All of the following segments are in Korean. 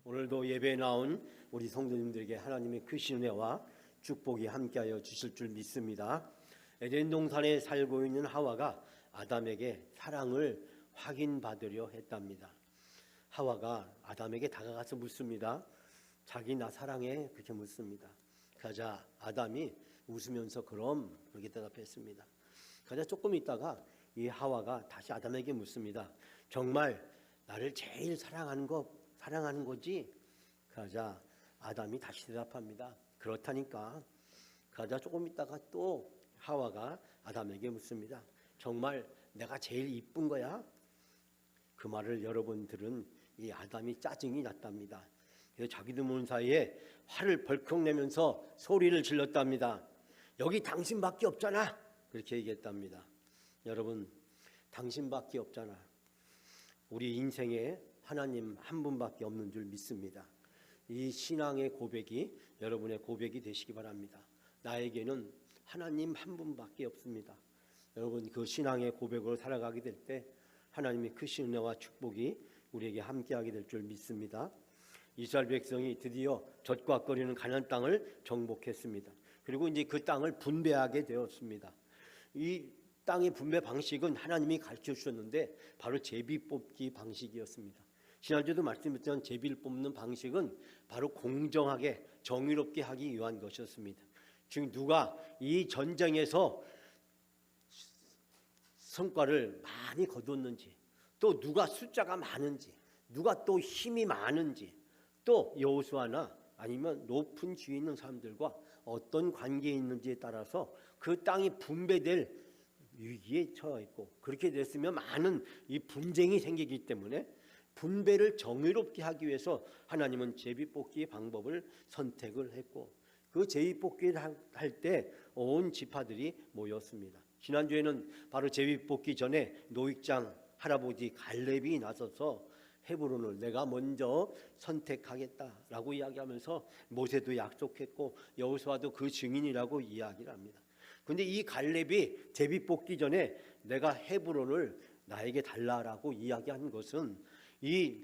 오늘도 예배에 나온 우리 성도님들에게 하나님의 크신 은혜와 축복이 함께하여 주실 줄 믿습니다. 에덴 동산에 살고 있는 하와가 아담에게 사랑을 확인받으려 했답니다. 하와가 아담에게 다가가서 묻습니다. 자기 나 사랑해? 그렇게 묻습니다. 그러자 아담이 웃으면서 그럼 그렇게 대답했습니다. 그러자 조금 있다가 이 하와가 다시 아담에게 묻습니다. 정말 나를 제일 사랑하는 거지? 그러자 아담이 다시 대답합니다. 그렇다니까. 그러자 조금 있다가 또 하와가 아담에게 묻습니다. 정말 내가 제일 이쁜 거야? 그 말을 여러분 들은 이 아담이 짜증이 났답니다. 그래서 자기도 모르는 사이에 화를 벌컥 내면서 소리를 질렀답니다. 여기 당신밖에 없잖아. 그렇게 얘기했답니다. 여러분, 당신밖에 없잖아. 우리 인생에 하나님 한 분밖에 없는 줄 믿습니다. 이 신앙의 고백이 여러분의 고백이 되시기 바랍니다. 나에게는 하나님 한 분밖에 없습니다. 여러분, 그 신앙의 고백으로 살아가게 될 때 하나님의 크신 은혜와 축복이 우리에게 함께하게 될 줄 믿습니다. 이스라엘 백성이 드디어 젖과거리는 가나안 땅을 정복했습니다. 그리고 이제 그 땅을 분배하게 되었습니다. 이 땅의 분배 방식은 하나님이 가르쳐 주셨는데 바로 제비 뽑기 방식이었습니다. 지난주에도 말씀드렸지만 제비를 뽑는 방식은 바로 공정하게 정의롭게 하기 위한 것이었습니다. 즉 누가 이 전쟁에서 성과를 많이 거뒀는지, 또 누가 숫자가 많은지, 누가 또 힘이 많은지, 또 여호수아나 아니면 높은 지위 있는 사람들과 어떤 관계에 있는지에 따라서 그 땅이 분배될 위기에 처해 있고, 그렇게 됐으면 많은 이 분쟁이 생기기 때문에 분배를 정의롭게 하기 위해서 하나님은 제비뽑기 방법을 선택을 했고, 그 제비뽑기를 할 때 온 지파들이 모였습니다. 지난주에는 바로 제비뽑기 전에 노익장 할아버지 갈렙이 나서서 헤브론을 내가 먼저 선택하겠다라고 이야기하면서 모세도 약속했고 여호수아도 그 증인이라고 이야기를 합니다. 그런데 이 갈렙이 제비 뽑기 전에 내가 헤브론을 나에게 달라라고 이야기한 것은 이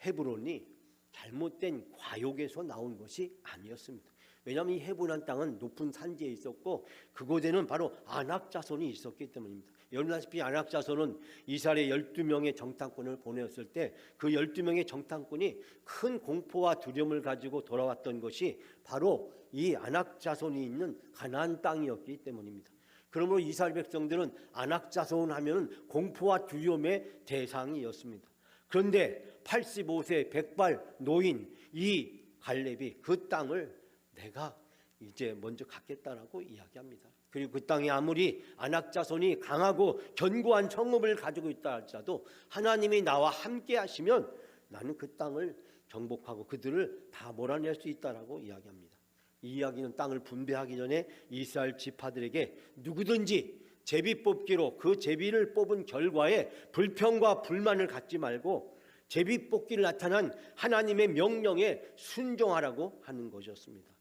헤브론이 잘못된 과욕에서 나온 것이 아니었습니다. 왜냐하면 이 헤브론 땅은 높은 산지에 있었고 그곳에는 바로 아낙 자손이 있었기 때문입니다. 여러분 아시다시피 아낙 자손은 이스라엘의 12명의 정탐꾼을 보내었을 때 그 12명의 정탐꾼이 큰 공포와 두려움을 가지고 돌아왔던 것이 바로 이 아낙 자손이 있는 가나안 땅이었기 때문입니다. 그러므로 이스라엘 백성들은 아낙 자손 하면 공포와 두려움의 대상이었습니다. 그런데 85세 백발 노인 이 갈렙이 그 땅을 내가 이제 먼저 갖겠다라고 이야기합니다. 그리고 그 땅에 아무리 아낙 자손이 강하고 견고한 성읍을 가지고 있다 할지라도 하나님이 나와 함께 하시면 나는 그 땅을 정복하고 그들을 다 몰아낼 수 있다라고 이야기합니다. 이 이야기는 땅을 분배하기 전에 이스라엘 지파들에게 누구든지 제비 뽑기로 그 제비를 뽑은 결과에 불평과 불만을 갖지 말고 제비 뽑기를 나타난 하나님의 명령에 순종하라고 하는 것이었습니다.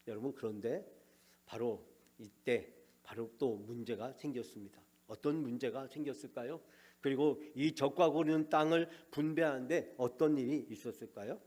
여러분, 그런데 바로 이때 바로 또 문제가 생겼습니다. 어떤 문제가 생겼을까요? 그리고 이 젖과 고르는 땅을 분배하는데 어떤 일이 있었을까요?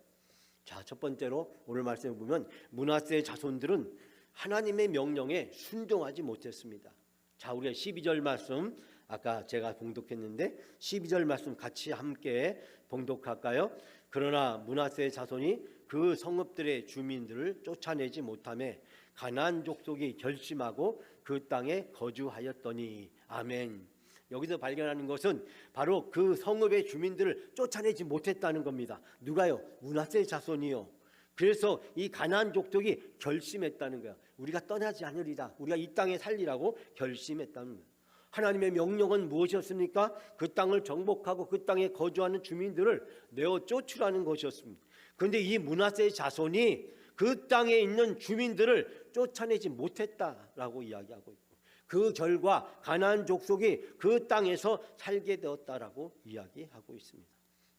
자, 첫 번째로 오늘 말씀을 보면 므낫세의 자손들은 하나님의 명령에 순종하지 못했습니다. 자, 우리가 12절 말씀 아까 제가 봉독했는데 12절 말씀 같이 함께 봉독할까요? 그러나 므낫세의 자손이 그 성읍들의 주민들을 쫓아내지 못하매 가나안 족속이 결심하고 그 땅에 거주하였더니. 아멘. 여기서 발견하는 것은 바로 그 성읍의 주민들을 쫓아내지 못했다는 겁니다. 누가요? 므낫세의 자손이요. 그래서 이 가나안 족속이 결심했다는 거야. 우리가 떠나지 않으리라. 우리가 이 땅에 살리라고 결심했다는 거야. 하나님의 명령은 무엇이었습니까? 그 땅을 정복하고 그 땅에 거주하는 주민들을 내어 쫓으라는 것이었습니다. 그런데 이 므낫세의 자손이 그 땅에 있는 주민들을 쫓아내지 못했다라고 이야기하고 있고, 그 결과 가나안 족속이 그 땅에서 살게 되었다라고 이야기하고 있습니다.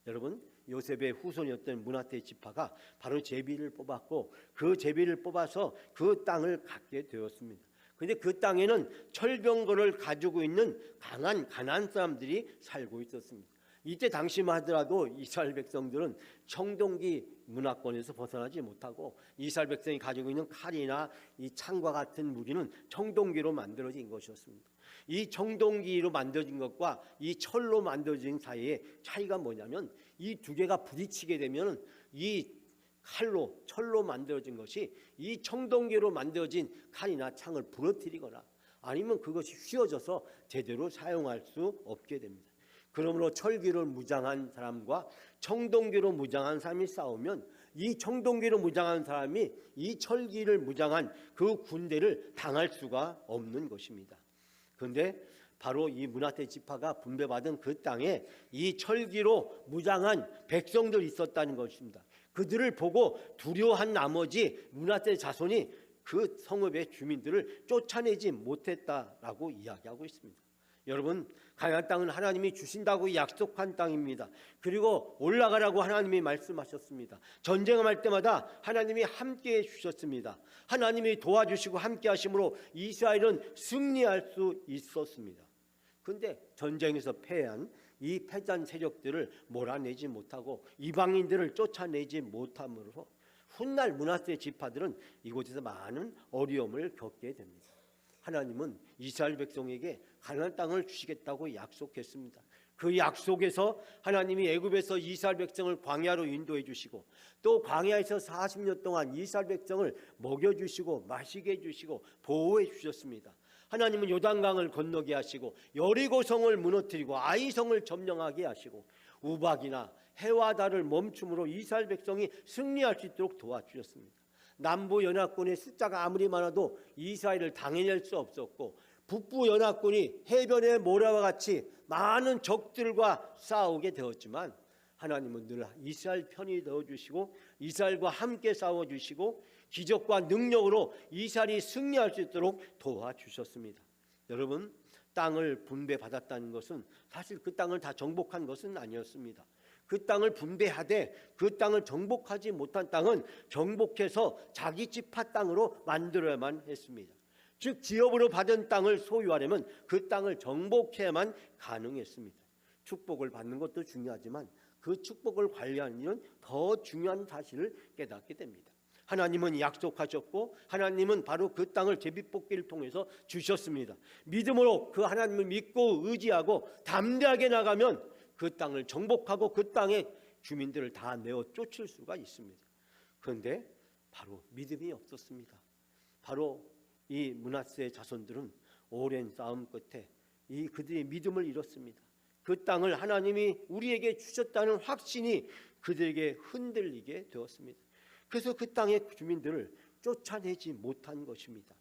여러분, 요셉의 후손이었던 므낫세 지파가 바로 제비를 뽑았고 그 제비를 뽑아서 그 땅을 갖게 되었습니다. 그런데 그 땅에는 철병거를 가지고 있는 강한 가나안 사람들이 살고 있었습니다. 이때 당시만 하더라도 이스라엘 백성들은 청동기 문화권에서 벗어나지 못하고 이스라엘 백성이 가지고 있는 칼이나 이 창과 같은 무기는 청동기로 만들어진 것이었습니다. 이 청동기로 만들어진 것과 이 철로 만들어진 사이에 차이가 뭐냐면 이 두 개가 부딪히게 되면 이 칼로 철로 만들어진 것이 이 청동기로 만들어진 칼이나 창을 부러뜨리거나 아니면 그것이 휘어져서 제대로 사용할 수 없게 됩니다. 그러므로 철기로 무장한 사람과 청동기로 무장한 사람이 싸우면 이 청동기로 무장한 사람이 이 철기를 무장한 그 군대를 당할 수가 없는 것입니다. 그런데 바로 이 므낫세 지파가 분배받은 그 땅에 이 철기로 무장한 백성들이 있었다는 것입니다. 그들을 보고 두려워한 나머지 므낫세 자손이 그 성읍의 주민들을 쫓아내지 못했다라고 이야기하고 있습니다. 여러분, 가나안 땅은 하나님이 주신다고 약속한 땅입니다. 그리고 올라가라고 하나님이 말씀하셨습니다. 전쟁할 때마다 하나님이 함께해 주셨습니다. 하나님이 도와주시고 함께 하심으로 이스라엘은 승리할 수 있었습니다. 그런데 전쟁에서 패한 이 패잔 세력들을 몰아내지 못하고 이방인들을 쫓아내지 못함으로 훗날 므낫세 지파들은 이곳에서 많은 어려움을 겪게 됩니다. 하나님은 이스라엘 백성에게 가나안 땅을 주시겠다고 약속했습니다. 그 약속에서 하나님이 애굽에서 이스라엘 백성을 광야로 인도해 주시고 또 광야에서 40년 동안 이스라엘 백성을 먹여주시고 마시게 해주시고 보호해 주셨습니다. 하나님은 요단강을 건너게 하시고 여리고성을 무너뜨리고 아이성을 점령하게 하시고 우박이나 해와 달을 멈춤으로 이스라엘 백성이 승리할 수 있도록 도와주셨습니다. 남부 연합군의 숫자가 아무리 많아도 이스라엘을 당해낼 수 없었고 북부 연합군이 해변의 모래와 같이 많은 적들과 싸우게 되었지만 하나님은 늘 이스라엘 편이 되어주시고 이스라엘과 함께 싸워주시고 기적과 능력으로 이스라엘이 승리할 수 있도록 도와주셨습니다. 여러분, 땅을 분배받았다는 것은 사실 그 땅을 다 정복한 것은 아니었습니다. 그 땅을 분배하되 그 땅을 정복하지 못한 땅은 정복해서 자기 지파 땅으로 만들어야만 했습니다. 즉 지업으로 받은 땅을 소유하려면 그 땅을 정복해야만 가능했습니다. 축복을 받는 것도 중요하지만 그 축복을 관리하는 일은 더 중요한 사실을 깨닫게 됩니다. 하나님은 약속하셨고 하나님은 바로 그 땅을 제비뽑기를 통해서 주셨습니다. 믿음으로 그 하나님을 믿고 의지하고 담대하게 나가면 그 땅을 정복하고 그 땅의 주민들을 다 내어 쫓을 수가 있습니다. 그런데 바로 믿음이 없었습니다. 바로 이 므낫세 자손들은 오랜 싸움 끝에 이 그들의 믿음을 잃었습니다. 그 땅을 하나님이 우리에게 주셨다는 확신이 그들에게 흔들리게 되었습니다. 그래서 그 땅의 주민들을 쫓아내지 못한 것입니다.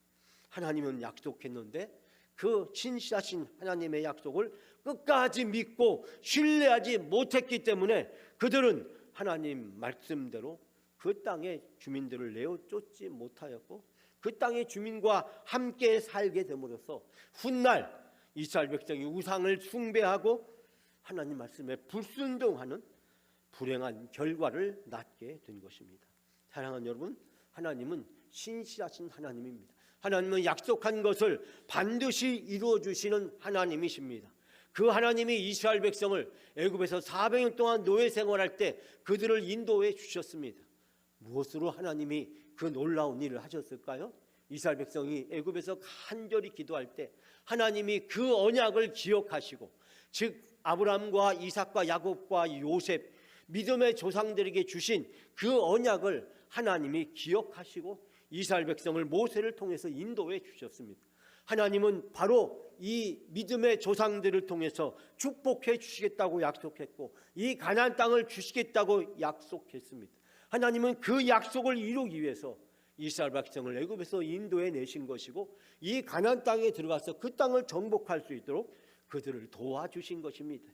하나님은 약속했는데 그 신실하신 하나님의 약속을 끝까지 믿고 신뢰하지 못했기 때문에 그들은 하나님 말씀대로 그 땅의 주민들을 내어 쫓지 못하였고 그 땅의 주민과 함께 살게 됨으로써 훗날 이스라엘 백성이 우상을 숭배하고 하나님 말씀에 불순종하는 불행한 결과를 낳게 된 것입니다. 사랑하는 여러분, 하나님은 신실하신 하나님입니다. 하나님은 약속한 것을 반드시 이루어 주시는 하나님이십니다. 그 하나님이 이스라엘 백성을 애굽에서 400년 동안 노예 생활할 때 그들을 인도해 주셨습니다. 무엇으로 하나님이 그 놀라운 일을 하셨을까요? 이스라엘 백성이 애굽에서 간절히 기도할 때 하나님이 그 언약을 기억하시고 즉 아브라함과 이삭과 야곱과 요셉 믿음의 조상들에게 주신 그 언약을 하나님이 기억하시고 이스라엘 백성을 모세를 통해서 인도해 주셨습니다. 하나님은 바로 이 믿음의 조상들을 통해서 축복해 주시겠다고 약속했고 이 가나안 땅을 주시겠다고 약속했습니다. 하나님은 그 약속을 이루기 위해서 이스라엘 백성을 애굽에서 인도해 내신 것이고 이 가나안 땅에 들어가서 그 땅을 정복할 수 있도록 그들을 도와주신 것입니다.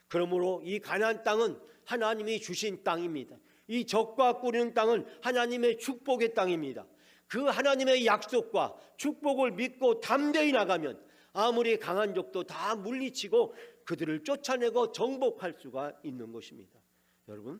그러므로 이 가나안 땅은 하나님이 주신 땅입니다. 이 적과 꾸리는 땅은 하나님의 축복의 땅입니다. 그 하나님의 약속과 축복을 믿고 담대히 나가면 아무리 강한 적도 다 물리치고 그들을 쫓아내고 정복할 수가 있는 것입니다. 여러분,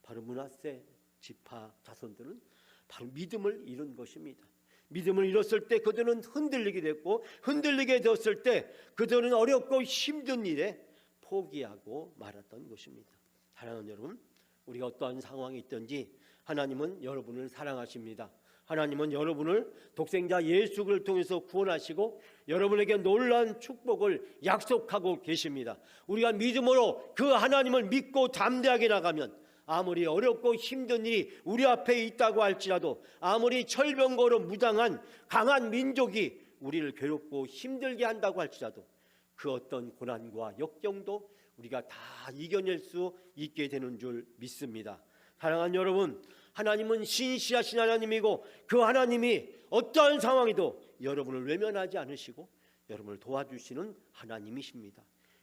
바로 므낫세 지파 자손들은 바로 믿음을 잃은 것입니다. 믿음을 잃었을 때 그들은 흔들리게 됐고 흔들리게 되었을 때 그들은 어렵고 힘든 일에 포기하고 말았던 것입니다. 사랑하는 여러분, 우리가 어떠한 상황이 있든지 하나님은 여러분을 사랑하십니다. 하나님은 여러분을 독생자 예수를 통해서 구원하시고 여러분에게 놀라운 축복을 약속하고 계십니다. 우리가 믿음으로 그 하나님을 믿고 담대하게 나가면 아무리 어렵고 힘든 일이 우리 앞에 있다고 할지라도, 아무리 철병거로 무장한 강한 민족이 우리를 괴롭고 힘들게 한다고 할지라도 그 어떤 고난과 역경도 우리가 다 이겨낼 수 있게 되는 줄 믿습니다. 사랑하는 여러분, 하나님은 신실하신 하나님이고 그 하나님이 어떠한 상황에도 여러분을 외면하지 않으시고 여러분을 도와주시는 하나님이십니다.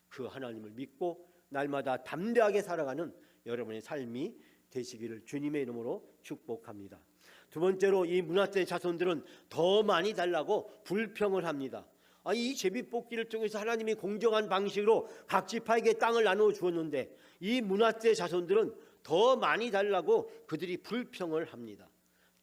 그 하나님을 믿고 날마다 담대하게 살아가는 여러분의 삶이 되시기를 주님의 이름으로 축복합니다. 두 번째로, 이 므낫세 자손들은 더 많이 달라고 불평을 합니다. 이 제비뽑기를 통해서 하나님이 공정한 방식으로 각 지파에게 땅을 나누어 주었는데 이 므낫세 자손들은 더 많이 달라고 그들이 불평을 합니다.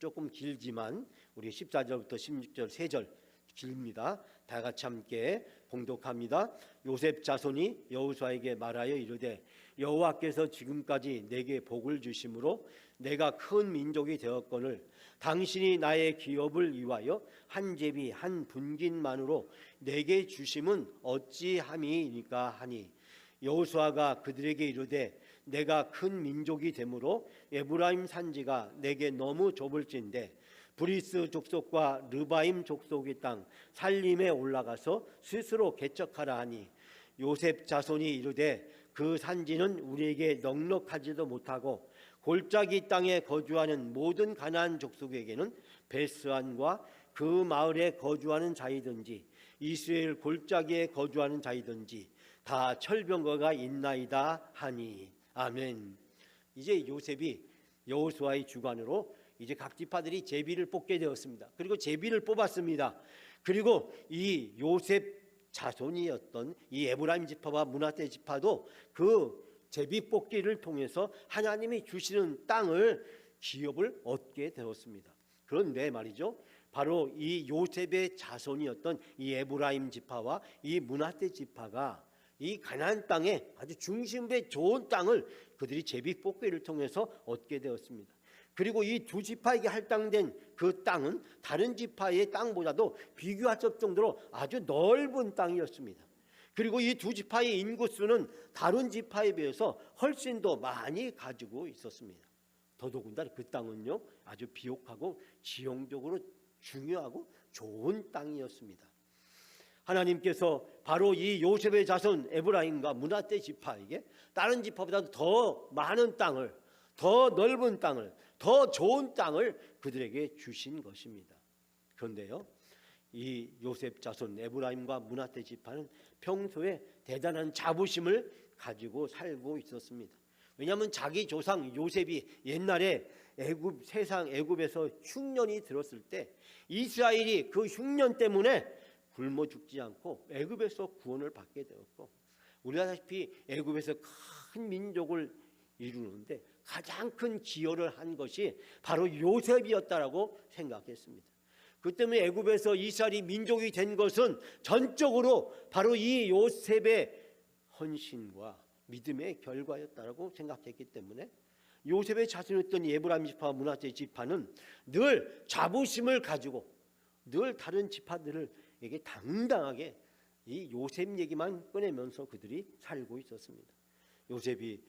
조금 길지만 우리 14절부터 16절 3절 길입니다. 다 같이 함께 봉독합니다. 요셉 자손이 여호수아에게 말하여 이르되 여호와께서 지금까지 내게 복을 주심으로 내가 큰 민족이 되었거늘 당신이 나의 기업을 위하여 한 제비 한 분긴만으로 내게 주심은 어찌함이니까 하니 여호수아가 그들에게 이르되 내가 큰 민족이 되므로 에브라임 산지가 내게 너무 좁을진데 브리스 족속과 르바임 족속의 땅 살림에 올라가서 스스로 개척하라 하니 요셉 자손이 이르되 그 산지는 우리에게 넉넉하지도 못하고 골짜기 땅에 거주하는 모든 가나안 족속에게는 베스안과 그 마을에 거주하는 자이든지 이스라엘 골짜기에 거주하는 자이든지 다 철병거가 있나이다 하니. 아멘. 이제 요셉이 여호수아의 주관으로 이제 각 지파들이 제비를 뽑게 되었습니다. 그리고 제비를 뽑았습니다. 그리고 이 요셉 자손이었던 이 에브라임 지파와 므낫세 지파도 그 제비 뽑기를 통해서 하나님이 주시는 땅을 기업을 얻게 되었습니다. 그런데 말이죠, 바로 이 요셉의 자손이었던 이 에브라임 지파와 이 므낫세 지파가 이 가나안 땅에 아주 중심부의 좋은 땅을 그들이 제비 뽑기를 통해서 얻게 되었습니다. 그리고 이 두 지파에게 할당된 그 땅은 다른 지파의 땅보다도 비교할 수 없을 정도로 아주 넓은 땅이었습니다. 그리고 이 두 지파의 인구수는 다른 지파에 비해서 훨씬 더 많이 가지고 있었습니다. 더더군다나 그 땅은요 아주 비옥하고 지형적으로 중요하고 좋은 땅이었습니다. 하나님께서 바로 이 요셉의 자손 에브라임과 므낫세 지파에게 다른 지파보다 더 많은 땅을, 더 넓은 땅을, 더 좋은 땅을 그들에게 주신 것입니다. 그런데요, 이 요셉 자손 에브라임과 므낫세 지파는 평소에 대단한 자부심을 가지고 살고 있었습니다. 왜냐하면 자기 조상 요셉이 옛날에 애굽에서 흉년이 들었을 때 이스라엘이 그 흉년 때문에 굶어 죽지 않고 애굽에서 구원을 받게 되었고, 우리가 아시다시피 애굽에서 큰 민족을 이루는데 가장 큰 기여를 한 것이 바로 요셉이었다라고 생각했습니다. 그 때문에 애굽에서 이스라엘이 민족이 된 것은 전적으로 바로 이 요셉의 헌신과 믿음의 결과였다라고 생각했기 때문에 요셉의 자손이었던 에브라임 지파와 므낫세 지파는 늘 자부심을 가지고 늘 다른 지파들에게 당당하게 이 요셉 얘기만 꺼내면서 그들이 살고 있었습니다. 요셉이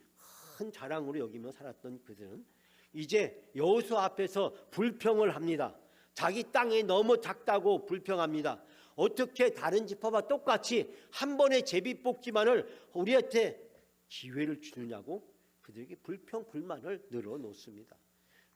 큰 자랑으로 여기며 살았던 그들은 이제 여호수아 앞에서 불평을 합니다. 자기 땅이 너무 작다고 불평합니다. 어떻게 다른 지파와 똑같이 한 번의 제비 뽑기만을 우리한테 기회를 주느냐고 그들에게 불평 불만을 늘어놓습니다.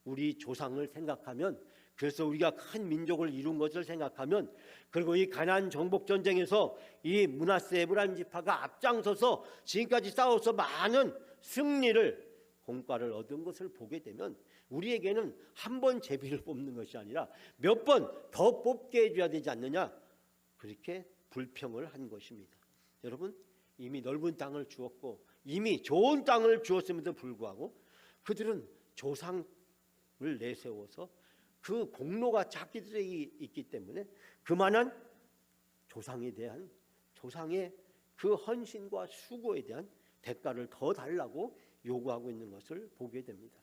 우리 조상을 생각하면, 그래서 우리가 큰 민족을 이룬 것을 생각하면, 그리고 이 가나안 정복 전쟁에서 이 므낫세 에브라임 지파가 앞장서서 지금까지 싸워서 많은 승리를 공과를 얻은 것을 보게 되면 우리에게는 한 번 제비를 뽑는 것이 아니라 몇 번 더 뽑게 해줘야 되지 않느냐, 그렇게 불평을 한 것입니다. 여러분, 이미 넓은 땅을 주었고 이미 좋은 땅을 주었음에도 불구하고 그들은 조상을 내세워서 그 공로가 자기들에게 있기 때문에 그만한 조상에 대한 조상의 그 헌신과 수고에 대한 대가를 더 달라고 요구하고 있는 것을 보게 됩니다.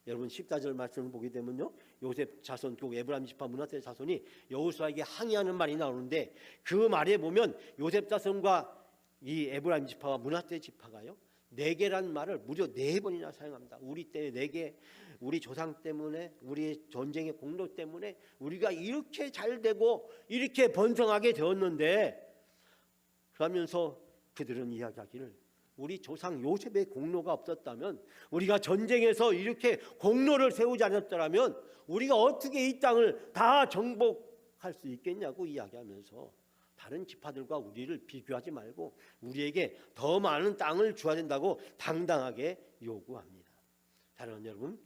여러분 14절 말씀을 보게 되면요, 요셉 자손, 그 에브라임 지파 므낫세 자손이 여호수아에게 항의하는 말이 나오는데, 그 말에 보면 요셉 자손과 이 에브라임 지파와 므낫세 지파가요, 내게란 말을 무려 4번이나 사용합니다. 우리 때 내게, 우리 조상 때문에, 우리 전쟁의 공로 때문에 우리가 이렇게 잘 되고 이렇게 번성하게 되었는데, 그러면서 그들은 이야기하기를, 우리 조상 요셉의 공로가 없었다면, 우리가 전쟁에서 이렇게 공로를 세우지 않았더라면 우리가 어떻게 이 땅을 다 정복할 수 있겠냐고 이야기하면서 다른 지파들과 우리를 비교하지 말고 우리에게 더 많은 땅을 줘야 된다고 당당하게 요구합니다. 사랑하는 여러분,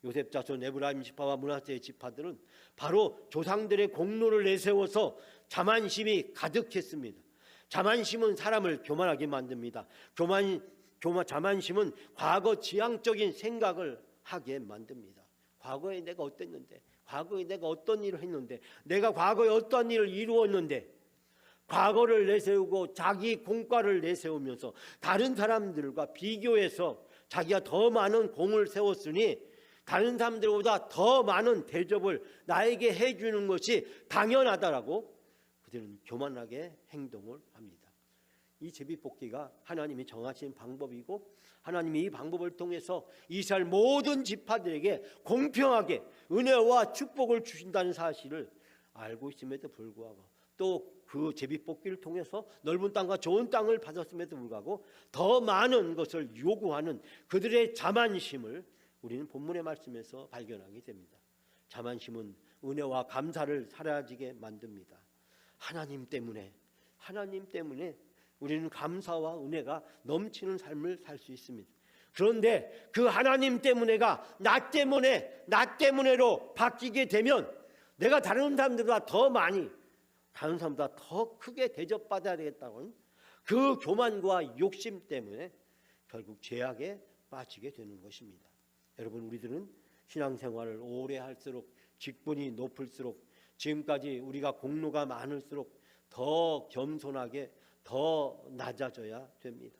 요셉 자손 에브라임 지파와 므낫세 지파들은 바로 조상들의 공로를 내세워서 자만심이 가득했습니다. 자만심은 사람을 교만하게 만듭니다. 자만심은 과거 지향적인 생각을 하게 만듭니다. 과거에 내가 어땠는데, 과거에 내가 어떤 일을 했는데, 내가 과거에 어떤 일을 이루었는데, 과거를 내세우고 자기 공과를 내세우면서 다른 사람들과 비교해서 자기가 더 많은 공을 세웠으니 다른 사람들보다 더 많은 대접을 나에게 해주는 것이 당연하다라고 그들은 교만하게 행동을 합니다. 이 제비뽑기가 하나님이 정하신 방법이고, 하나님이 이 방법을 통해서 이스라엘 모든 지파들에게 공평하게 은혜와 축복을 주신다는 사실을 알고 있음에도 불구하고, 또 그 제비뽑기를 통해서 넓은 땅과 좋은 땅을 받았음에도 불구하고 더 많은 것을 요구하는 그들의 자만심을 우리는 본문의 말씀에서 발견하게 됩니다. 자만심은 은혜와 감사를 사라지게 만듭니다. 하나님 때문에 우리는 감사와 은혜가 넘치는 삶을 살 수 있습니다. 그런데 그 하나님 때문에가 나 때문에로 바뀌게 되면 내가 다른 사람들보다 더 많이, 다른 사람보다 더 크게 대접받아야 되겠다는 그 교만과 욕심 때문에 결국 죄악에 빠지게 되는 것입니다. 여러분, 우리들은 신앙생활을 오래 할수록, 직분이 높을수록, 지금까지 우리가 공로가 많을수록 더 겸손하게, 더 낮아져야 됩니다.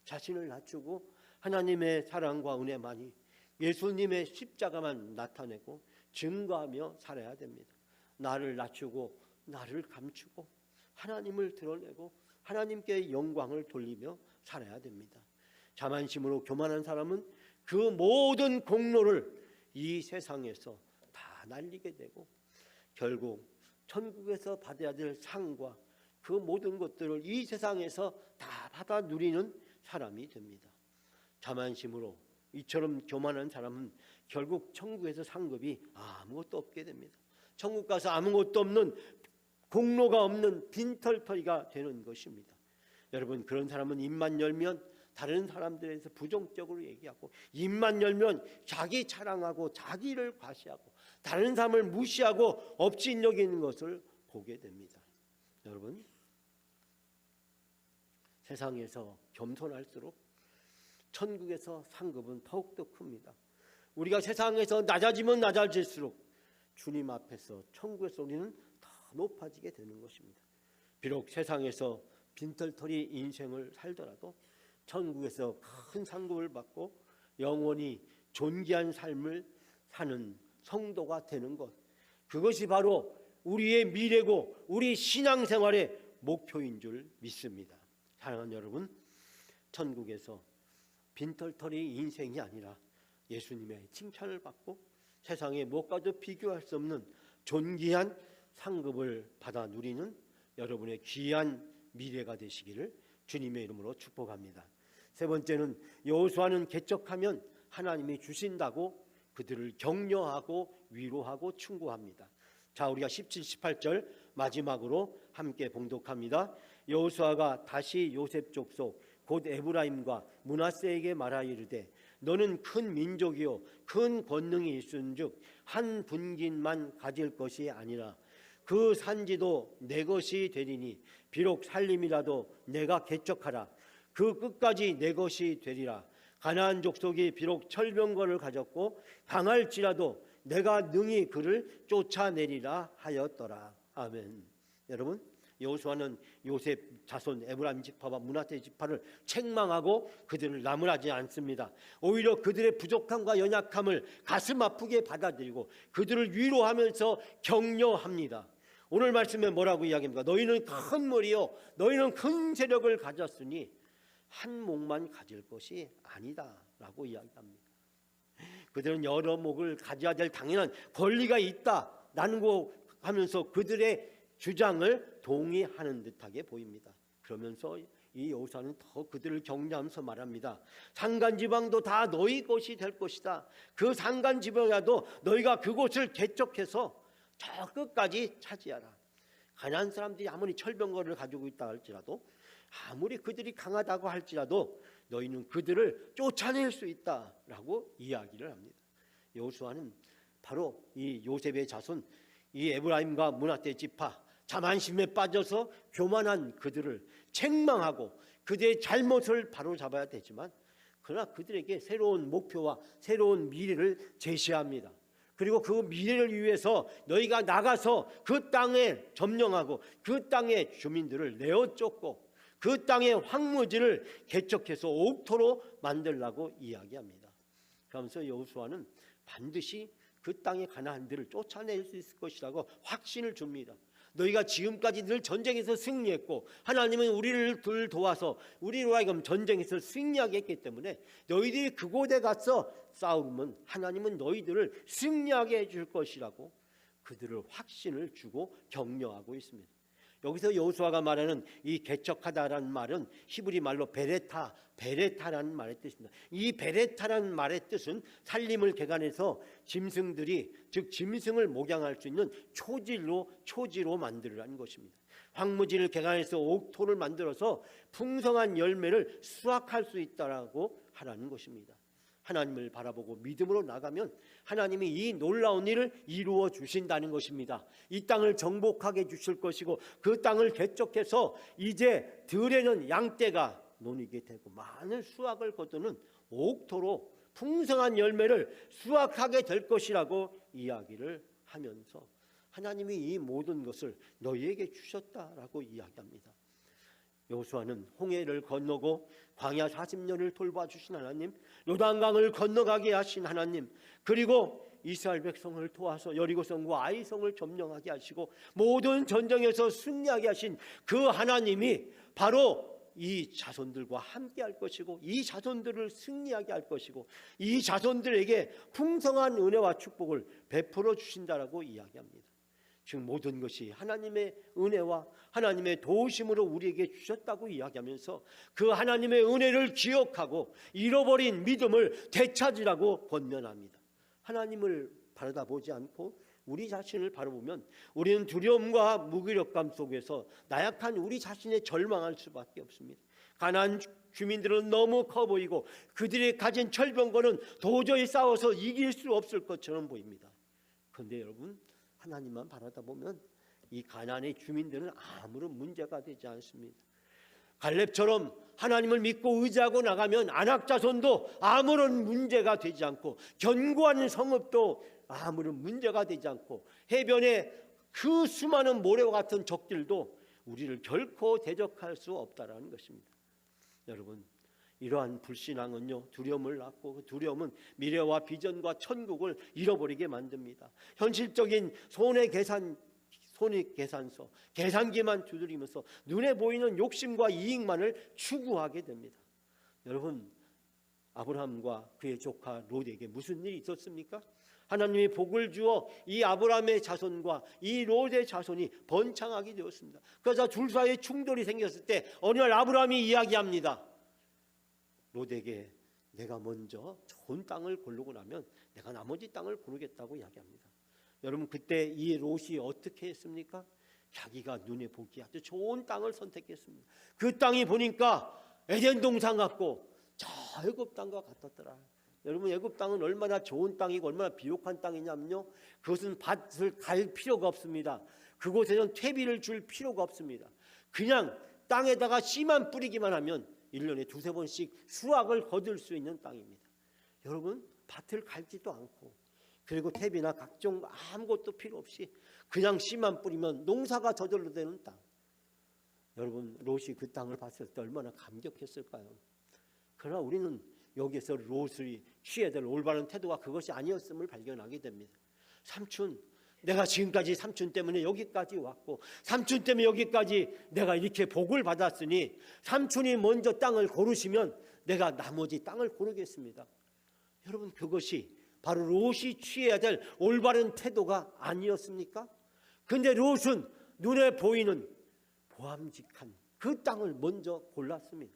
자신을 낮추고 하나님의 사랑과 은혜만이, 예수님의 십자가만 나타내고 증거하며 살아야 됩니다. 나를 낮추고 나를 감추고 하나님을 드러내고 하나님께 영광을 돌리며 살아야 됩니다. 자만심으로 교만한 사람은 그 모든 공로를 이 세상에서 다 날리게 되고 결국 천국에서 받아야 될 상과 그 모든 것들을 이 세상에서 다 받아 누리는 사람이 됩니다. 자만심으로 이처럼 교만한 사람은 결국 천국에서 상급이 아무것도 없게 됩니다. 천국 가서 아무것도 없는, 공로가 없는 빈털터리가 되는 것입니다. 여러분, 그런 사람은 입만 열면 다른 사람들에 대해서 부정적으로 얘기하고, 입만 열면 자기 자랑하고 자기를 과시하고 다른 사람을 무시하고 업신여기는 것을 보게 됩니다. 여러분, 세상에서 겸손할수록 천국에서 상급은 더욱더 큽니다. 우리가 세상에서 낮아지면 낮아질수록 주님 앞에서 천국에서 우리는 더 높아지게 되는 것입니다. 비록 세상에서 빈털터리 인생을 살더라도 천국에서 큰 상급을 받고 영원히 존귀한 삶을 사는 성도가 되는 것, 그것이 바로 우리의 미래고 우리 신앙생활의 목표인 줄 믿습니다. 사랑하는 여러분, 천국에서 빈털터리 인생이 아니라 예수님의 칭찬을 받고 세상에 무엇과도 비교할 수 없는 존귀한 상급을 받아 누리는 여러분의 귀한 미래가 되시기를 주님의 이름으로 축복합니다. 세 번째는, 여호수아는 개척하면 하나님이 주신다고 그들을 격려하고 위로하고 충고합니다. 자, 우리가 17, 18절 마지막으로 함께 봉독합니다. 여호수아가 다시 요셉 족속 곧 에브라임과 므낫세에게 말하여 이르되, 너는 큰 민족이요 큰 권능이 있은즉 한 분깃만 가질 것이 아니라 그 산지도 내 것이 되리니 비록 살림이라도 내가 개척하라. 그 끝까지 내 것이 되리라. 가나안 족속이 비록 철병거를 가졌고 강할지라도 내가 능히 그를 쫓아내리라 하였더라. 아멘. 여러분, 여호수아는 요셉 자손 에브라임 지파와 므낫세 지파를 책망하고 그들을 나무라지 않습니다. 오히려 그들의 부족함과 연약함을 가슴 아프게 받아들이고 그들을 위로하면서 격려합니다. 오늘 말씀에 뭐라고 이야기합니까? 너희는 큰 머리요 너희는 큰 세력을 가졌으니 한 목만 가질 것이 아니다 라고 이야기합니다. 그들은 여러 목을 가져야 될 당연한 권리가 있다라는 거 하면서 그들의 주장을 동의하는 듯하게 보입니다. 그러면서 이 여호수아는 더 그들을 격려하면서 말합니다. 산간지방도 다 너희 것이 될 것이다. 그 산간지방이라도 너희가 그곳을 개척해서 저 끝까지 차지하라. 가나안 사람들이 아무리 철병거를 가지고 있다 할지라도 아무리 그들이 강하다고 할지라도 너희는 그들을 쫓아낼 수 있다라고 이야기를 합니다. 여호수아는 바로 이 요셉의 자손 이 에브라임과 므낫세 지파 자만심에 빠져서 교만한 그들을 책망하고 그들의 잘못을 바로잡아야 되지만 그러나 그들에게 새로운 목표와 새로운 미래를 제시합니다. 그리고 그 미래를 위해서 너희가 나가서 그 땅에 점령하고 그 땅의 주민들을 내어 쫓고 그 땅의 황무지를 개척해서 옥토로 만들라고 이야기합니다. 그러면서 여호수아는 반드시 그 땅의 가나안들을 쫓아낼 수 있을 것이라고 확신을 줍니다. 너희가 지금까지 늘 전쟁에서 승리했고 하나님은 우리를 도와서 우리로 하여금 전쟁에서 승리하게 했기 때문에 너희들이 그곳에 가서 싸우면 하나님은 너희들을 승리하게 해줄 것이라고 그들을 확신을 주고 격려하고 있습니다. 여기서 여호수아가 말하는 이 개척하다라는 말은 히브리 말로 베레타라는 말의 뜻입니다. 이 베레타라는 말의 뜻은 살림을 개간해서 짐승들이 즉 짐승을 목양할 수 있는 초지로 만들라는 것입니다. 황무지를 개간해서 옥토를 만들어서 풍성한 열매를 수확할 수 있다라고 하라는 것입니다. 하나님을 바라보고 믿음으로 나가면 하나님이 이 놀라운 일을 이루어 주신다는 것입니다. 이 땅을 정복하게 주실 것이고 그 땅을 개척해서 이제 들에는 양떼가 논이게 되고 많은 수확을 거두는 옥토로 풍성한 열매를 수확하게 될 것이라고 이야기를 하면서 하나님이 이 모든 것을 너희에게 주셨다라고 이야기합니다. 여호수아는 홍해를 건너고 광야 40년을 돌봐주신 하나님, 요단강을 건너가게 하신 하나님, 그리고 이스라엘 백성을 도와서 여리고성과 아이성을 점령하게 하시고 모든 전쟁에서 승리하게 하신 그 하나님이 바로 이 자손들과 함께 할 것이고 이 자손들을 승리하게 할 것이고 이 자손들에게 풍성한 은혜와 축복을 베풀어 주신다라고 이야기합니다. 즉 모든 것이 하나님의 은혜와 하나님의 도우심으로 우리에게 주셨다고 이야기하면서 그 하나님의 은혜를 기억하고 잃어버린 믿음을 되찾으라고 권면합니다. 하나님을 바라보지 않고 우리 자신을 바라보면 우리는 두려움과 무기력감 속에서 나약한 우리 자신에 절망할 수밖에 없습니다. 가나안 주민들은 너무 커 보이고 그들이 가진 철병거는 도저히 싸워서 이길 수 없을 것처럼 보입니다. 그런데 여러분 하나님만 바라다 보면 이 가나안의 주민들은 아무런 문제가 되지 않습니다. 갈렙처럼 하나님을 믿고 의지하고 나가면 아낙 자손도 아무런 문제가 되지 않고 견고한 성읍도 아무런 문제가 되지 않고 해변에 그 수많은 모래와 같은 적들도 우리를 결코 대적할 수 없다라는 것입니다. 여러분 이러한 불신앙은요 두려움을 낳고 그 두려움은 미래와 비전과 천국을 잃어버리게 만듭니다. 현실적인 손익계산서 계산기만 두드리면서 눈에 보이는 욕심과 이익만을 추구하게 됩니다. 여러분 아브라함과 그의 조카 롯에게 무슨 일이 있었습니까? 하나님이 복을 주어 이 아브라함의 자손과 이 롯의 자손이 번창하게 되었습니다. 그래서 둘 사이에 충돌이 생겼을 때 어느 날 아브라함이 이야기합니다. 롯에게 내가 먼저 좋은 땅을 고르고 나면 내가 나머지 땅을 고르겠다고 이야기합니다. 여러분 그때 이 롯이 어떻게 했습니까? 자기가 눈에 보기 아주 좋은 땅을 선택했습니다. 그 땅이 보니까 에덴 동산 같고 저 애굽 땅과 같았더라. 여러분 애굽 땅은 얼마나 좋은 땅이고 얼마나 비옥한 땅이냐면요 그것은 밭을 갈 필요가 없습니다. 그곳에는 퇴비를 줄 필요가 없습니다. 그냥 땅에다가 씨만 뿌리기만 하면 1년에 두세 번씩 수확을 거둘 수 있는 땅입니다. 여러분 밭을 갈지도 않고 그리고 퇴비나 각종 아무것도 필요 없이 그냥 씨만 뿌리면 농사가 저절로 되는 땅. 여러분 롯이 그 땅을 봤을 때 얼마나 감격했을까요? 그러나 우리는 여기에서 롯이 취해야 될 올바른 태도가 그것이 아니었음을 발견하게 됩니다. 삼촌, 내가 지금까지 삼촌 때문에 여기까지 왔고 삼촌 때문에 여기까지 내가 이렇게 복을 받았으니 삼촌이 먼저 땅을 고르시면 내가 나머지 땅을 고르겠습니다. 여러분 그것이 바로 롯이 취해야 될 올바른 태도가 아니었습니까? 근데 롯은 눈에 보이는 보암직한 그 땅을 먼저 골랐습니다.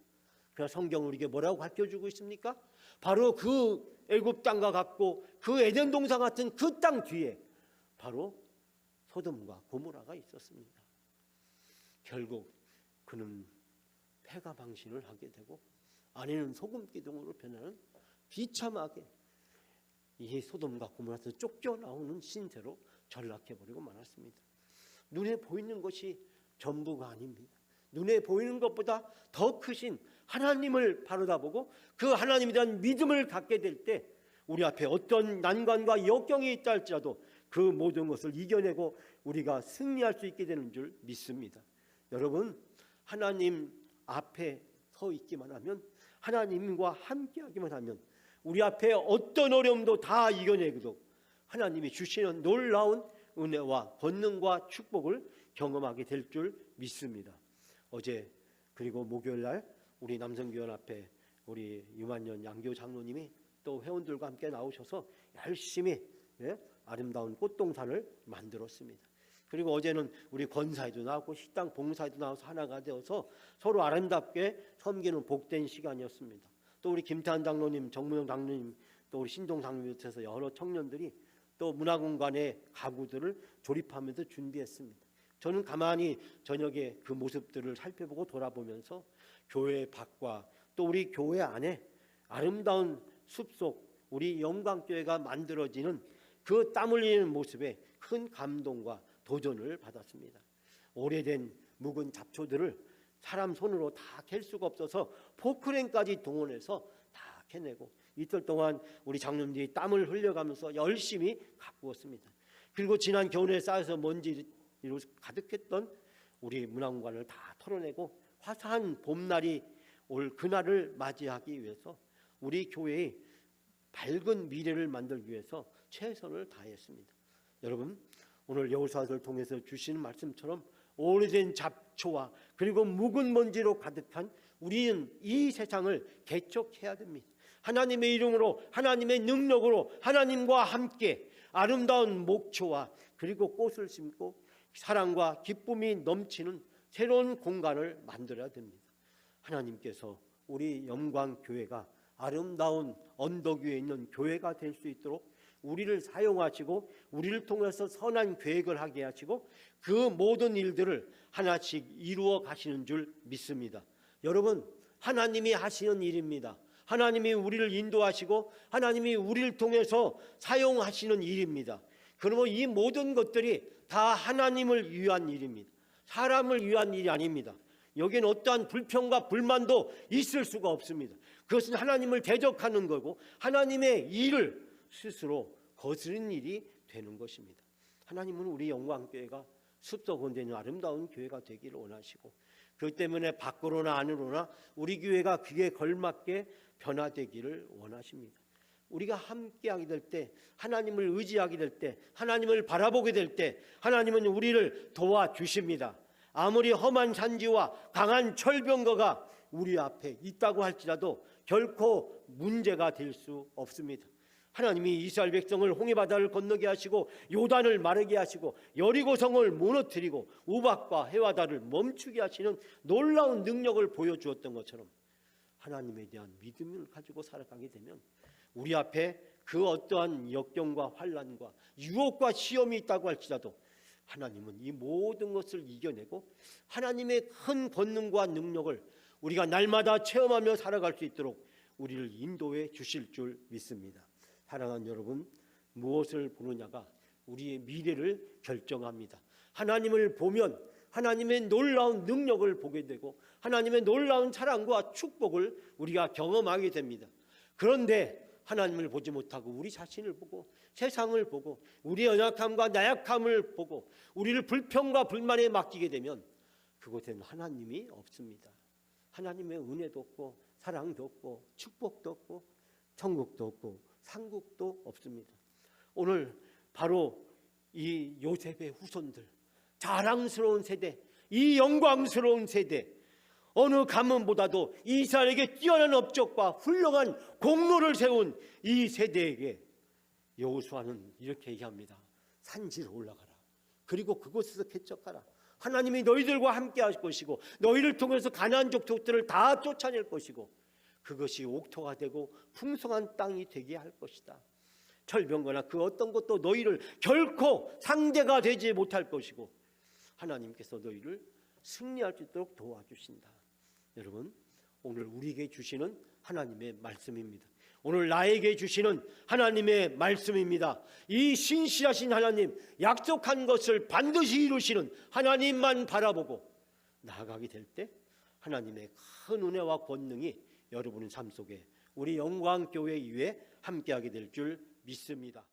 그래서 성경은 우리에게 뭐라고 가르쳐주고 있습니까? 바로 그 애굽 땅과 같고 그 에덴 동산 같은 그 땅 뒤에 바로 소돔과 고모라가 있었습니다. 결국 그는 패가 망신을 하게 되고 아내는 소금 기둥으로 변하는 비참하게 이 소돔과 고모라에서 쫓겨나오는 신세로 전락해버리고 말았습니다. 눈에 보이는 것이 전부가 아닙니다. 눈에 보이는 것보다 더 크신 하나님을 바라보고 그 하나님에 대한 믿음을 갖게 될 때 우리 앞에 어떤 난관과 역경이 있다 할지라도 그 모든 것을 이겨내고 우리가 승리할 수 있게 되는 줄 믿습니다. 여러분 하나님 앞에 서 있기만 하면 하나님과 함께하기만 하면 우리 앞에 어떤 어려움도 다 이겨내고 하나님이 주시는 놀라운 은혜와 권능과 축복을 경험하게 될 줄 믿습니다. 어제 그리고 목요일날 우리 남성교연합회 우리 유만년 양교 장로님이 또 회원들과 함께 나오셔서 열심히 아름다운 꽃동산을 만들었습니다. 그리고 어제는 우리 권사에도 나왔고 식당 봉사에도 나와서 하나가 되어서 서로 아름답게 섬기는 복된 시간이었습니다. 또 우리 김태한 장로님, 정문영 장로님, 또 우리 신동 장로님 밑에서 여러 청년들이 또 문화공간의 가구들을 조립하면서 준비했습니다. 저는 가만히 저녁에 그 모습들을 살펴보고 돌아보면서 교회 밖과 또 우리 교회 안에 아름다운 숲속 우리 영광교회가 만들어지는 그 땀 흘리는 모습에 큰 감동과 도전을 받았습니다. 오래된 묵은 잡초들을 사람 손으로 다 캘 수가 없어서 포크레인까지 동원해서 다 캐내고 이틀 동안 우리 장로님들이 땀을 흘려가면서 열심히 가꾸었습니다. 그리고 지난 겨울에 쌓여서 먼지로 가득했던 우리 문화공간을 다 털어내고 화사한 봄날이 올 그날을 맞이하기 위해서 우리 교회의 밝은 미래를 만들기 위해서 최선을 다했습니다. 여러분 오늘 여호수아서를 통해서 주시는 말씀처럼 오래된 잡초와 그리고 묵은 먼지로 가득한 우리는 이 세상을 개척해야 됩니다. 하나님의 이름으로 하나님의 능력으로 하나님과 함께 아름다운 목초와 그리고 꽃을 심고 사랑과 기쁨이 넘치는 새로운 공간을 만들어야 됩니다. 하나님께서 우리 영광교회가 아름다운 언덕 위에 있는 교회가 될 수 있도록 우리를 사용하시고 우리를 통해서 선한 계획을 하게 하시고 그 모든 일들을 하나씩 이루어 가시는 줄 믿습니다. 여러분 하나님이 하시는 일입니다. 하나님이 우리를 인도하시고 하나님이 우리를 통해서 사용하시는 일입니다. 그러면 이 모든 것들이 다 하나님을 위한 일입니다. 사람을 위한 일이 아닙니다. 여기는 어떠한 불평과 불만도 있을 수가 없습니다. 그것은 하나님을 대적하는 거고 하나님의 일을 스스로 거스르는 일이 되는 것입니다. 하나님은 우리 영광교회가 숲속 온전히 아름다운 교회가 되기를 원하시고 그렇기 때문에 밖으로나 안으로나 우리 교회가 그에 걸맞게 변화되기를 원하십니다. 우리가 함께하게 될 때 하나님을 의지하게 될 때 하나님을 바라보게 될 때 하나님은 우리를 도와주십니다. 아무리 험한 산지와 강한 철병거가 우리 앞에 있다고 할지라도 결코 문제가 될 수 없습니다. 하나님이 이스라엘 백성을 홍해바다를 건너게 하시고 요단을 마르게 하시고 여리고성을 무너뜨리고 우박과 해와다를 멈추게 하시는 놀라운 능력을 보여주었던 것처럼 하나님에 대한 믿음을 가지고 살아가게 되면 우리 앞에 그 어떠한 역경과 환난과 유혹과 시험이 있다고 할지라도 하나님은 이 모든 것을 이겨내고 하나님의 큰 권능과 능력을 우리가 날마다 체험하며 살아갈 수 있도록 우리를 인도해 주실 줄 믿습니다. 사랑하는 여러분, 무엇을 보느냐가 우리의 미래를 결정합니다. 하나님을 보면 하나님의 놀라운 능력을 보게 되고 하나님의 놀라운 사랑과 축복을 우리가 경험하게 됩니다. 그런데 하나님을 보지 못하고 우리 자신을 보고 세상을 보고 우리의 연약함과 나약함을 보고 우리를 불평과 불만에 맡기게 되면 그곳에는 하나님이 없습니다. 하나님의 은혜도 없고 사랑도 없고 축복도 없고 천국도 없고 상국도 없습니다. 오늘 바로 이 요셉의 후손들, 자랑스러운 세대, 이 영광스러운 세대, 어느 가문보다도 이스라엘에게 뛰어난 업적과 훌륭한 공로를 세운 이 세대에게 여호수아는 이렇게 얘기합니다. 산지로 올라가라. 그리고 그곳에서 개척하라. 하나님이 너희들과 함께 하실 것이고 너희를 통해서 가나안 족속들을 다 쫓아낼 것이고 그것이 옥토가 되고 풍성한 땅이 되게 할 것이다. 철병거나 그 어떤 것도 너희를 결코 상대가 되지 못할 것이고 하나님께서 너희를 승리할 수 있도록 도와주신다. 여러분, 오늘 우리에게 주시는 하나님의 말씀입니다. 오늘 나에게 주시는 하나님의 말씀입니다. 이 신실하신 하나님, 약속한 것을 반드시 이루시는 하나님만 바라보고 나아가게 될 때 하나님의 큰 은혜와 권능이 여러분의 삶 속에 우리 영광교회 위에 함께하게 될 줄 믿습니다.